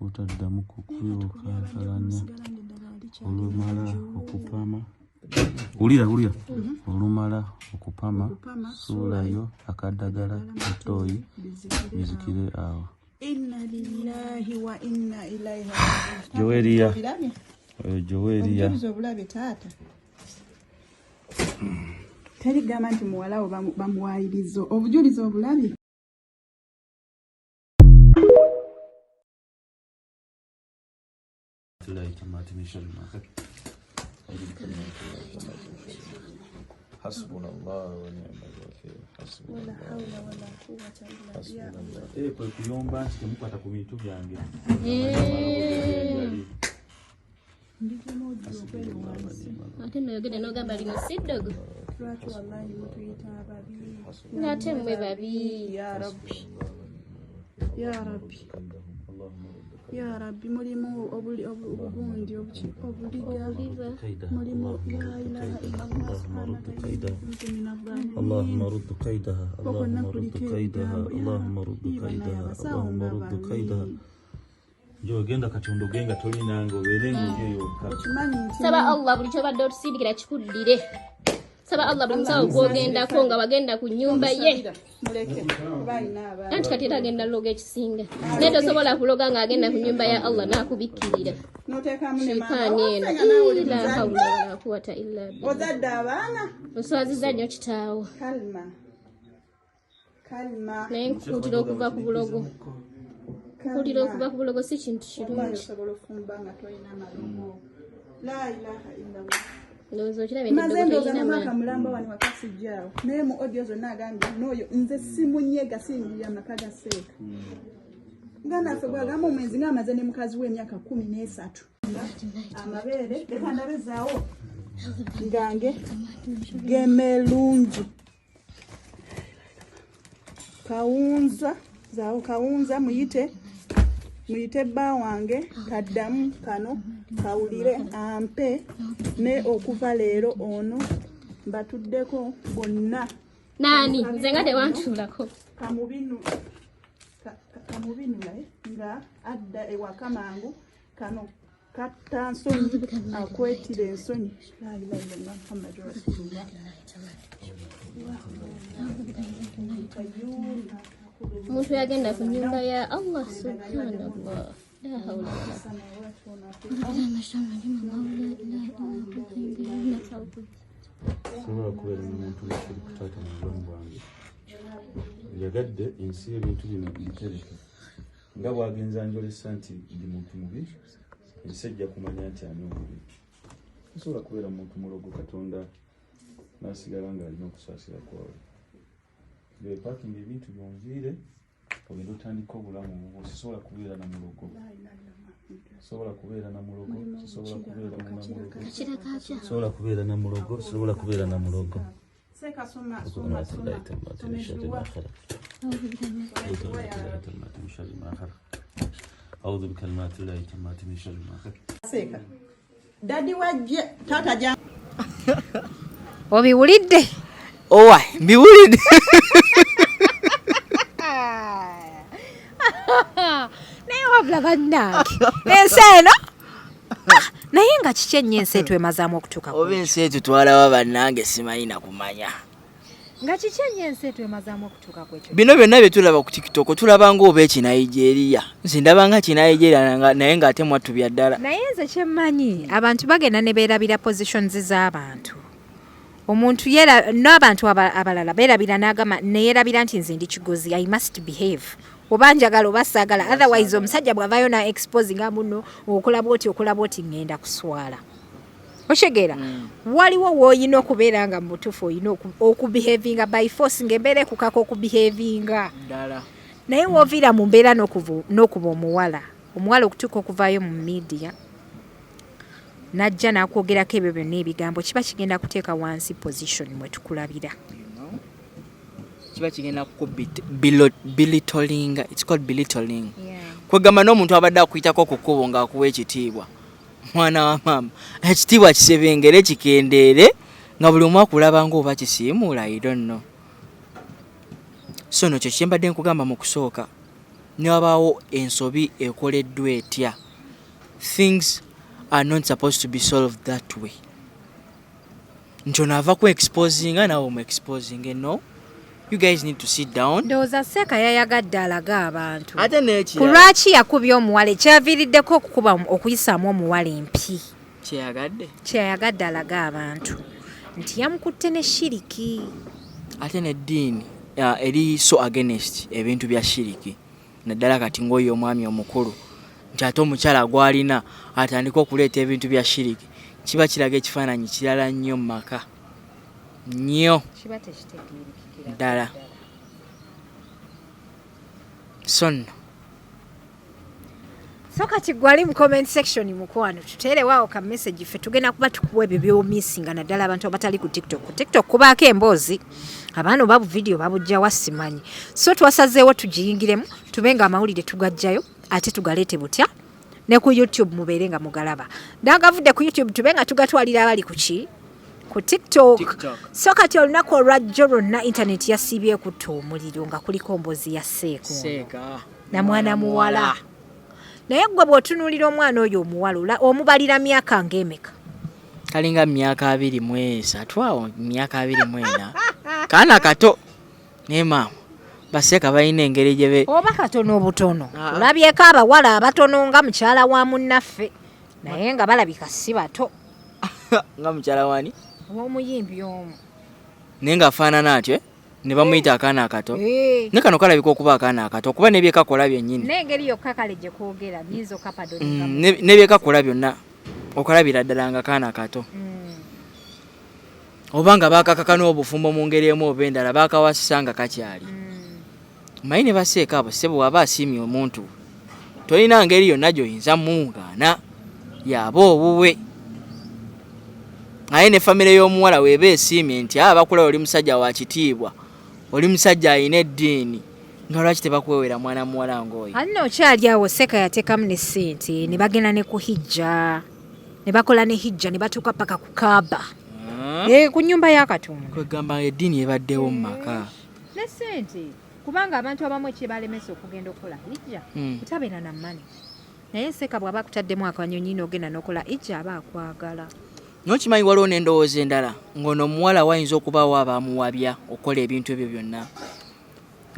butaddamu kukwewokankalanya olumala okupama ulira olumala okupama suulayo akaddagala etoyi bizikire awo. Inna lillahi wa inna ilaihi raji'un. Joweria obulabe taata teri gamba nti muwalawo bamuwayiriza obujulizi obulabe. حسبنا الله ونعم الوكيل حسبنا الله ولا حول ولا قوة إلا بالله. Kwa kuyomba sikimupata ku bintu byange. Ate noyogede n'ogamba lino si ddogo. Lwaki wallahi mutuyita ababi. Ng'ate mmwe babi. Ya Rabbi. Ya Rabbi. Ya Rabbi mulimu obugundi obuliga mulimu la ilaha illallah اللهم رد كيدها اللهم رد كيدها اللهم رد كيدها اللهم رد كيدها jo genda katondo genga tolinango berengo yokka saba Allah buli kyobadde otusindikira kikuddire saba Allah buli musawo gwogendako nga wagenda ku nnyumba ye anti kati era agenda loga ekisinga naye tosobola kuloga ng'agenda ku nnyumba ya Allah n'akubikkirira sheitaani eno la hawla wala quwwata illa billah ozadde abaana oswazizza nnyo kitaawo kalima naye nkukuutira okuva ku bulogo kuutira okuva ku bulogo si kintu kirungi ndowooza okiraba mazendozanamaka mulamba wano wakasijjaawo naye mu odio zonna agambye n'oyo nze simunyega singirira amaka ga Sheik nga naffe bwagamba omwenzi ng'amaze ne mukazi w'emyaka 13 amabeere leka ndabezaawo ngange gemelungi kawunza muyite bba wange kaddamu kano kawulire ampe ne okuva leero ono mbatuddeko bonna nani nze nga tewantuulako kamubinula nga adda ewaka mangu kano katta nsonyi akwetira ensonyi la ilaha illallah muhammadu rasulullah omuntu yagenda ku nnyumba ya Allah subhanallah la hawla wala sobola kubeera n'omuntu nekiri kutaata mu bulamu bwange yagadde ensi y'ebintu bino bitereke nga bwagenza njolesa nti ndi muntu mubi ensi ejja kumanya nti ani omubi sobola kubeera muntu mulogo katonda n'asigala ng'alina okusaasira kwawe bepakinga ebintu byonviire ogenda otandika obulamu bubwo sisobola kubeera na mulogo sobola kubeera na mulogo sobola kubeera na mulogo sobola kubeera na mulogo sobola kubeera na mulogo أعوذ بكلمات الله التامات من شر ما خلق. Daddy wajje tata jang obiwulidde owa mbiwulidde naye wabula bannange ensi eno naye nga kiki ennyo ensi etwemazaamu okutuuka oba ensi etutwalawo bannange simanyi na kumanya nga kiki ennyo ensi etwemazaamu okutuuka kwekyo bino byonna bye tulaba ku tiktok tulaba ng'oba ekinayijeeriya nze ndaba nga kinayijeeriya naye ng'ate mwattu bya ddala naye nze kyemmanyi abantu bagenda ne beerabira positions z'abantu omuntu n'abantu abalala beerabira n'agamba neyeerabira nti nze ndi Kigozi I must behave oba njagala oba saagala otherwise omusajja bw'avaayo na expose nga muno okola bwoti ngenda kuswala oshegera waliwo w'olina okubeera nga mu butuufu olina okubehavinga by force ng'embeera ekukaka okubehavinga naye w'oviira mu mbeera n'okuba omuwala okutuuka okuvaayo mu media najja n'akwogerako ebyo byonna ebigambo kiba kigenda kuteeka wansi position mwe tukulabira kiba kigenda belittling. It's called belittling. Kwegamba n'omuntu abadde akuyitako ku kkubo ng'akuwa ekitiibwa mwana wa maama ekitiibwa kisebengere kikendeere nga buli omu akulaba ng'oba kisiimuula I don't know. So no kyo kye mbadde nkugamba mu kusooka ne wabaawo ensobi ekoleddwa etya things are not supposed to be solved that way. Nti ono ava ku exposinga nawe omu exposing no. You guys need to sit down. Ndowooza Seeka yayagadde alaga abantu. Ate n'ekirala. Ku lwaki yakubya omuwala ekyaviiriddeko okuyisaamu omuwala empi. Kyeyagadde alaga abantu. Nti yamukutte ne shiriki. Ate n'eddiini eri so against ebintu bya shiriki. Naddala kati ng'oyo omwami omukulu. Nti ate omukyala gw'alina atandika okuleeta ebintu bya shiriki. Kiba kiraga ekifaananyi kirala nnyo mu maka. Nnyo. Kiba tekitegeereka. Dala. Son. So kati gwali mu comment section mukwano tuteerewaawo ka message ffe tugenda kuba tukuwa ebyo by'omissinga naddala abantu abatali ku TikTok. Ku TikTok kubaako emboozi abaana oba video babujja wasimanyi. So twasazeewo tugiyingiremu tube nga amawulire tugajjayo ate tugaleete butya ne ku YouTube mubeere nga mugalaba. Ndagavudde ku YouTube tube nga tugatwalira abali ku ki ku TikTok. So kati olunaku olwajjo lwonna internet yasiibye kutta omuliro nga kuliko mboozi ya Seeka na mwana muwala. Naye gwe bw'otunuulira omwana oyo omuwala omubalira myaka ng'emeka? Kalinga myaka 23 awo myaka 24. Kaana kato ne maama Baseeka balina engeri gye be oba katono obutono. Olabyeko abawala abatono nga mukyala wa munnaffe naye nga balabika si bato. Nga mukyala wani? Omuyimbi omu. Naye ng'afaanana atyo ne bamuyita akaana akato. Ne kano kalabika okuba akaana akato kuba n'ebyekakola byennyini. N'engeri yokka kale gye kwogera nyiizo kapadolinga. N'ebyekakola byonna okalabira ddala nga kaana kato. Oba nga baakakaka n'obufumbo mu ngeri emu oba endala baakawasisa nga kakyali. Mayi ne Baseeka abo ssebo waba asiimye omuntu tolina ngeri yonna gy'oyinza muungaana yaba obuwe. Aye ne famire y'omuwala weeba esiimye nti bakula oli musajja wa kitiibwa oli musajja alina eddiini nga lwaki tebakwewera mwana muwala ng'oyo. Alina okyali awo Seeka yateekamu ne ssente ne bagenda ne ku hijja ne bakola ne hijja ne batuuka paka ku Kaaba ku nnyumba ya Katonda. Kwegamba eddiini ebaddewo mu maka ne ssente kubanga abantu abamu ekyebalemesa okugenda okukola hijja kutabeera na mmane naye Seeka bw'aba akutaddemu akanyonyi n'ogenda n'okola hijja aba akwagala. Nokimanyi waliwo n'endowooza endala ng'ono omuwala wayinza okubaawo abamuwabya okukola ebintu ebyo byonna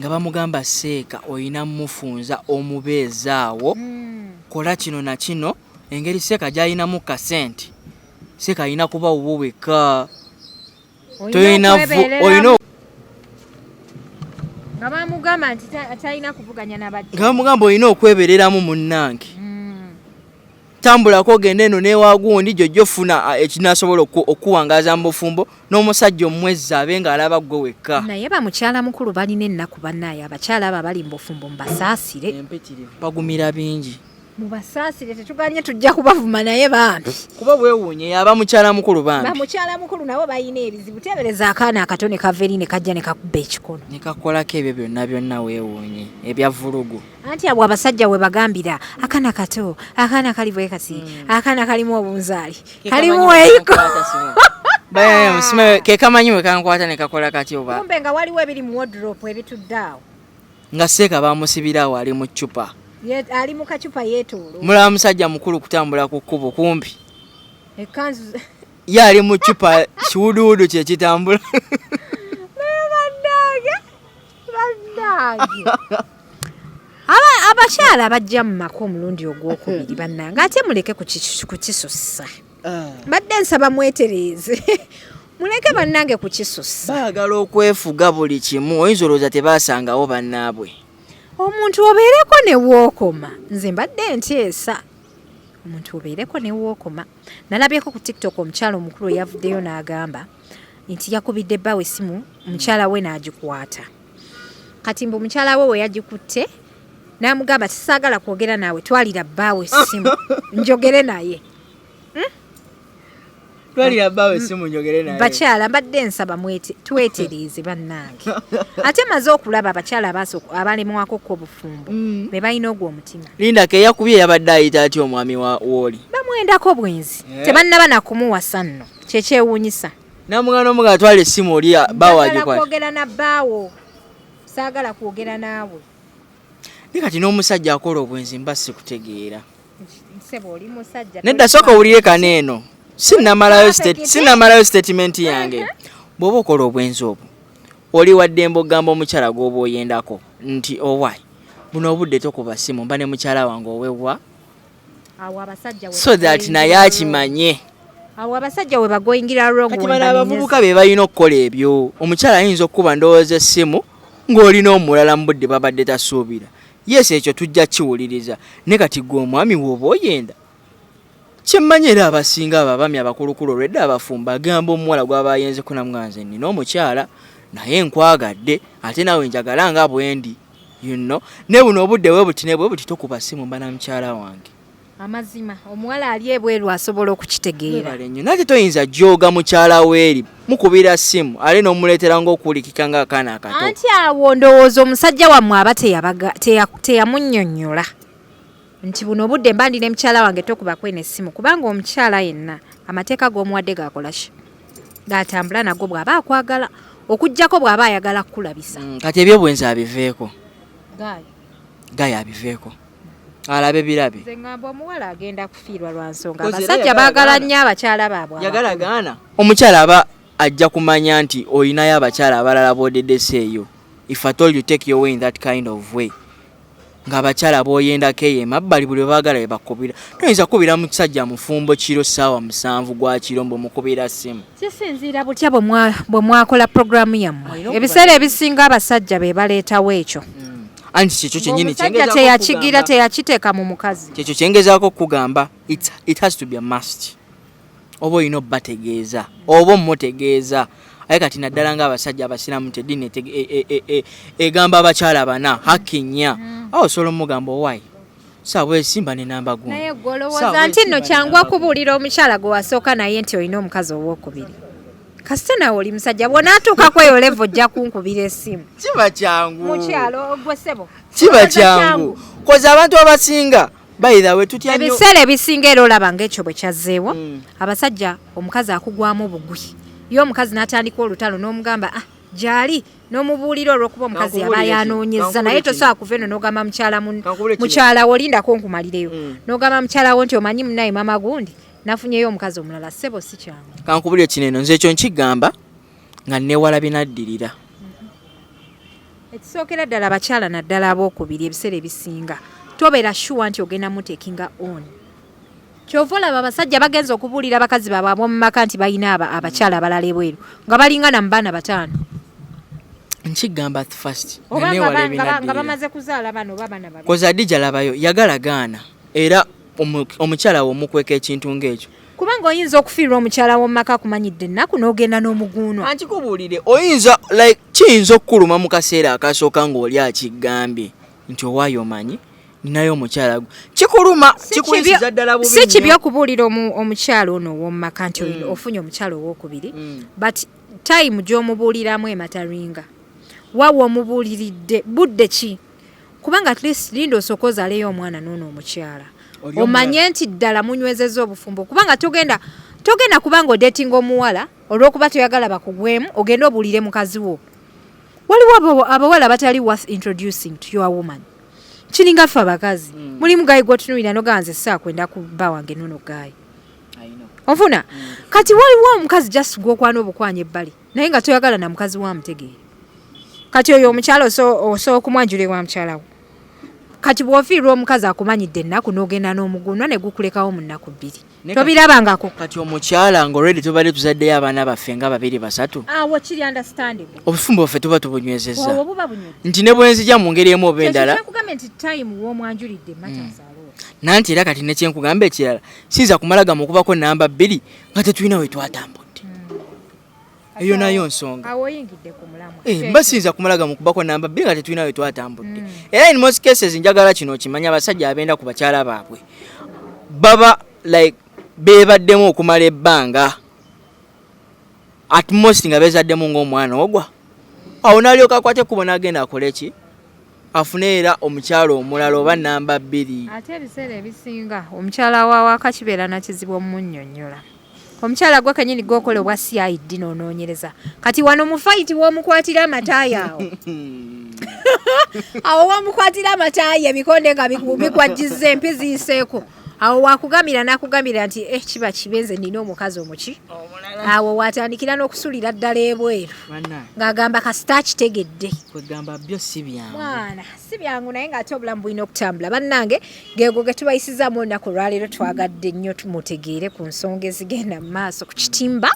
nga bamugamba Seeka olina mmufunza omubeezaawo kola kino na kino engeri Seeka gy'alinamu kasente Seeka alina kuba wuweka olina nga bamugamba nti talina kuvuganya n'abadde nga bamugamba olina okwebereramu munnange tambulako ogenda eno n'ewagundi jjojjo funa ekinasobola okuwangaaza mu bufumbo n'omusajja omwezza abe ng'alaba gwe wekka. Naye bamukyala mukulu balina ennaku bannaye abakyala abo abali mu bufumbo mubasaasire. Bagumira bingi. Mubasaasire tetuganye tujja kubavuma naye bambi. Kuba bwewuunye yaba mukyala mukulu bambi. Bamukyala mukulu nabo balina ebizibu. Teebereza akaana akato ne kava eri ne kajja ne kakuba ekikono. Ne kakolako ebyo byonna weewuunye ebya vulugu. Anti abo abasajja we bagambira akaana kato akaana kali bwe kasi akaana kalimu obunzaali kalimu eyiko. Ke kamanyi we kankwata ne kakola kati oba. Kumbe nga waliwo ebiri mu wardrobe ebitudde awo. nga Seeka bamusibirawo ali mu ccupa ali mu kacupa yeetoolo mulaba musajja mukulu kutambula ku kkubo kumpi ekanzu ye ali mu ccupa kiwuduwudu kye kitambula abakyala abajja mu maka omulundi ogwokubiri bannanga ate muleke kukisussa badde nsaba mwetereeze muleke bannange kukisussa baagala okwefuga buli kimu oyinza olowooza tebaasangawo bannaabwe omuntu obeereko ne wookoma nze mbadde nteesa omuntu obeereko ne wookoma nalabyeko ku TikTok omukyala omukulu yavuddeyo n'agamba nti yakubidde bbaawe essimu omukyala we n'agikwata kati mbu omukyala we we yagikutte n'amugamba tisaagala kwogera naawe twalira bbaawe essimu njogere naye twalira bbaawe essimu njogere naye bakyala mbadde nsaba twetereeze bannange ate maze okulaba abakyala abalemwako ko obufumbo be balina ogwo omutima Linda ke yakubye yabadde ayita ati omwami wooli bamwendako bwenzi tebannaba nakumuwasa nno kyekyewuunyisa namugana omugala atwala essimu oli bbaawe agikwata kwogera na bbaawo saagala kwogera naawe ne kati n'omusajja akola obwenzi mba sikutegeera nsebo oli musajja nedda sooka owulire kaneeno sinamalayo statement yange bw'oba okola obwenzi obwo oli waddembe ogamba omukyala gw'oba oyendako nti owaayi buno obudde tokuba ssimu mba ne mukyala wange owewa so that naye akimanye awo abasajja we bagoyingira wrong kati bano abavubuka be balina okukola ebyo omukyala ayinza okukuba ndowooza essimu ng'olina omulala mu budde babadde tasuubira yes ekyo tujja kiwuliriza ne kati gwe omwami w'oba oyenda kyemmanyi era abasinga ababami abakulukulu olwedde abafumba agamba omuwala gw'aba ayenzeko namwanze nina omukyala naye nkwagadde ate naawe njagala nga bwendi ne buno obudde bwe buti ne bwe buti tokuba ssimu mba na mukyala wange amazima omuwala ali ebweru asobola okukitegeera nate toyinza jjooga mukyala weeri mukubira ssimu ale n'omuleetera ng'okuwulikika ng'akaana akato anti awo ndowooza omusajja wammwe aba teyamunnyonnyola nti buno obudde mbandi ne mukyala wange tokuba kwena essimu kubanga omukyala yenna amateeka g'omuwadde gakola ki gaatambula nago bw'aba akwagala okuggyako bw'aba ayagala kukulabisa kati ebyobwenzi abiveeko gaaya abiveeko alabe birabe nze ngamba omuwala agenda kufiirwa lwa nsonga abasajja baagala nnyo abakyala baabwe yagala gaana omukyala aba ajja kumanya nti olinayo abakyala abalala b'oddedese eyo if at all you take your way in that kind of way ng'abakyala b'oyendako eyo emabbali buli baagala bebakubira toyinza kubira musajja mufumbo kiro ssaawa 7 gwa kiro mbwemukubira ssimu kisinziira butya bwe mwakola puroguramu yammwe ebiseera ebisinga abasajja be baleetawo ekyo anti kyekyo kyenyini teyakigira teyakiteeka mu mukazi kyekyo kyengezaako okugamba it has to be a must oba olina obbategeeza oba omutegeeza aye kati naddala ng'abasajja abasiramu teddiini egamba abakyala bana haki nnya awo osobola omugamba owaayi saawa esimba nenamba gundi naye golowooza nti nno kyangu okubuulira omukyala gwe wasooka naye nti olina omukazi owokubiri kasita nawe oli musajja bwonaatuuka kweyo levo ojja kunkubira essimu kiba kyangu mukyalo gwe ssebo kiba kyangu koza abantu abasinga bayirawe tutya nnyo ebiseera ebisinga era olaba ng'ekyo bwe kyazzeewo abasajja omukazi akugwamu obugwi ye omukazi n'atandika olutalo n'omugamba gyali n'omubuulira olw'okuba omukazi yaba yanoonyezza naye tosobola kuva eno n'ogamba mukyala wo olindako nkumalireyo n'ogamba mukyala wo nti omanyi munaye mama gundi nafunyeyo omukazi omulala ssebo si kyangu kankubulire kineno nze ekyo nkigamba nga newala binaddirira ekisookera ddala abakyala naddala abookubiri ebiseera ebisinga tobeera shuwa nti ogenda mutekinga on kyova olaba abasajja bagenza okubuulira abakazi baabwe ab'omu maka nti balina abakyala abalala ebweru nga balingana mu baana 5 nkigamba first nga bamaze kuzaala bano oba baana babiri koza Adija labayo yagala gaana era omukyala wo omukweka ekintu ng'ekyo kubanga oyinza okufiirwa omukyala w'omu maka akumanyidde ennaku n'ogenda n'omuguunwa ankikubuulire oyinza kiyinza okukuluma mu kaseera akasooka ng'oli akigambye nti owaayo omanyi ninayo omukyala gwe kikuluma kikuyisiza ddala bubi si kibi okubuulira omukyala ono ow'omu maka nti ofunye omukyala owokubiri but time gy'omubuuliramu emataringa waawe omubuuliridde budde ki kubanga at least linda osooka ozaaleyo omwana n'ono omukyala omanye nti ddala munywezezza obufumbo kubanga togenda kubanga odetinga omuwala olw'okuba toyagala bakugwemu ogenda obuulire mukazi wo waliwo abawala batali worth introducing to your woman. Kiringa ffe abakazi mulimu gayi gwotunuulira noganze saakwenda kuba wange nono gayi ofuna kati waliwo omukazi just gwokwana obukwanya ebbali naye nga toyagala na mukazi wa mutegeere kati oyo omukyalo osobola okumwanjula wa mukyala wo kati bw'ofiirwa omukazi akumanyidde ennaku n'ogenda n'omugunwa ne gukulekawo mu nnaku 2 tobirabangako kati omukyala nga already tubadde tuzaddeyo abaana baffe nga 2 3 awo kiri understandable obufumbo bwaffe tuba tubunywezezza obwo buba bunywe nti ne bwenzija mu ngeri emu oba endala kyekugambye nti time w'omwanjulidde matanzaalo nanti era kati nekyenkugamba ekirala siyinza kumalaga mu kubako namba 2 nga tetulina we twatambudde eyo nayo nsonga awo oyingidde ku mulamwa mba siyinza kumalaga mu kubako namba 2 nga tetulina we twatambudde era in most cases njagala kino okimanya abasajja abenda ku bakyala baabwe baba like beebaddemu okumala ebbanga at most nga beezaddemu ng'omwana ogwa awo nalyoka akwate kubona agenda akole ki afune era omukyalo omulala oba namba 2 ate ebiseera ebisinga omukyala waawaka kibeera nakizibu omunnyonnyola omukyala gwe kenyini gwokola obwa CID noonoonyereza kati wano mu fight w'omukwatira amataaya awo awo w'omukwatira amataaya ebikonde nga bikwajjizza empi ziyiseeko awo wakugambira nakugambira nti kiba kibenze nina omukazi omuki awo watandikira n'okusulira ddala ebweru ng'agamba kasita kitegedde kwegamba byo si byangu mwana si byangu naye ng'ate obulamu bulina okutambula bannange geego ge tubayisizaamu olunaku olwaleero twagadde nnyo tumutegeere ku nsonga ezigenda mu maaso ku kitimba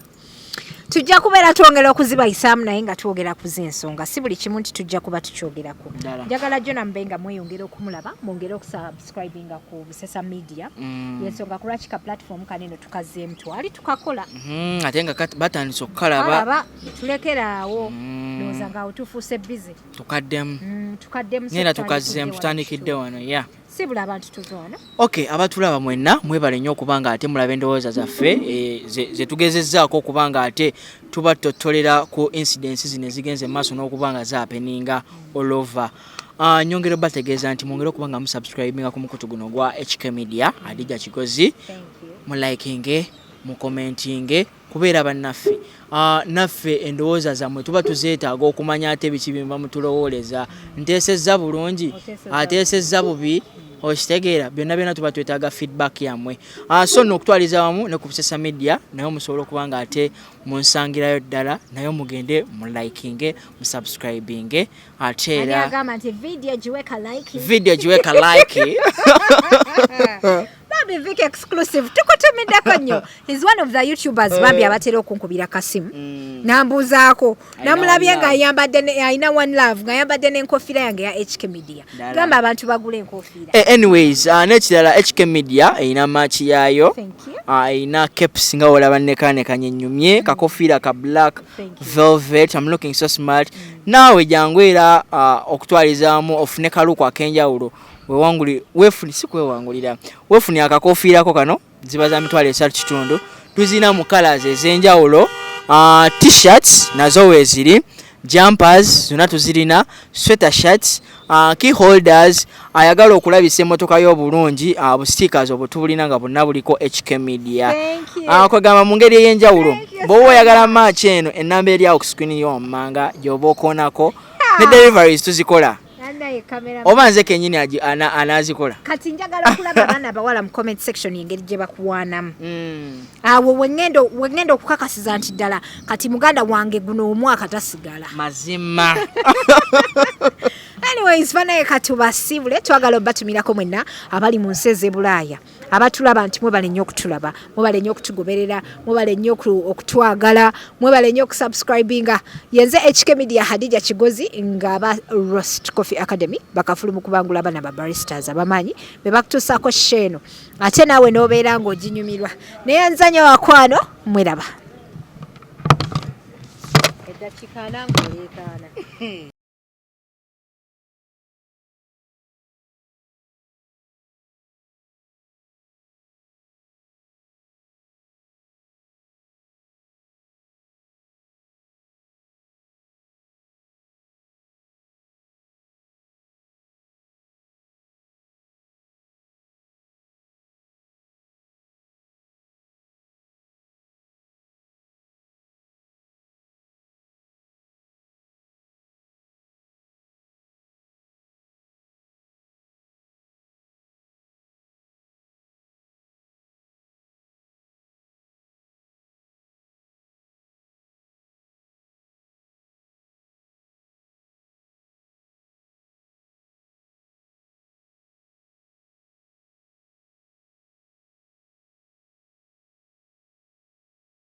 tujja kubeera twongera okuzibayisaamu naye nga twogera ku z'ensonga si buli kimu nti tujja kuba tukyogerako njagala jona mube nga mweyongera okumulaba mwongere okusubscribinga ku Busesa Media yensonga ku lwaki ka platform kaneno tukazeemu twali tukakola ate nga batandise okukalaba tulekeraawo ndowooza ngaawo tufuuse bize tukaddemu nera tukazeemu tutandikidde wano ya sibula abantu tuzoona okay abatulaba mwenna mwebale nnyo okubanga ate mulaba endowooza zaffe zetugezezzaako okubanga ate tuba tutolera ku incidents zino ezigenze mu maaso n'okubanga zaapeninga all over nyongera bategeeza nti mwongere okubanga musubscribinga ku mukutu guno gwa HK Media Adija Kigozi mulikinge mukomentinge kubeera bannaffe naffe endowooza zammwe tuba tuzeetaaga okumanya ate biki bimba mutulowooleza nteesezza bulungi ateesezza bubi okitegeera byonna tuba twetaaga feedback yammwe so nno okutwaliza wamu ne ku Busesa Media naye musobola okuba nga ate munsangirayo ddala naye mugende mulikinge musubscribinge ate era video giweka like Baby Vic exclusive tukutumiddeko nnyo is one of the YouTubers babi abatera okunkubira kasimu nambuzaako namulabye nga ayambadde ayina one love nga ayambadde n'enkofiira yange ya HK Media gamba abantu bagula enkofiira anyways n'ekirala HK Media eyina machi yaayo eyina caps nga olaba nekanekanye nnyumye kakofiira ka black velvet I'm looking so smart naawe jangu era okutwalizaamu ofune kaluku ak'enjawulo wefuni akakofiirako kano ziba za mitwalo 3 tuzina mu colors ez'enjawulo t-shirts nazo weeziri jumpers zonna tuzirina sweater shirts key holders ayagala okulabisa emmotoka y'obulungi bu-stickers obutubulina nga bonna buliko HK Media kwegamba mu ngeri ey'enjawulo bw'oba oyagala match eno ennamba eri awo ku screen y'owammanga gy'oba okoonako ne deliveries tuzikola oba nze kenyini anazikola kati njagala okulaba abaana abawala mu comment section engeri gye bakuwaanamu awo wengenda okukakasiza nti ddala kati muganda wange guno omwaka tasigala mazima anyways banaye katubasibule twagala obatumirako mwenna abali mu nsi ez'ebulaaya abatulaba nti mwebale nnyo okutulaba mwebale nnyo okutugoberera mwebale nnyo okutwagala mwebale nnyo okusubscribinga yenze HK Media Hadija Kigozi nga aba Roast Coffee Academy bakafulu mu kubangula abana ba baristas abamanyi be bakutuusaako sheeno ate naawe n'obeera ng'oginyumirwa naye nzanya wakwano mweraba eddakiika nangoleekaana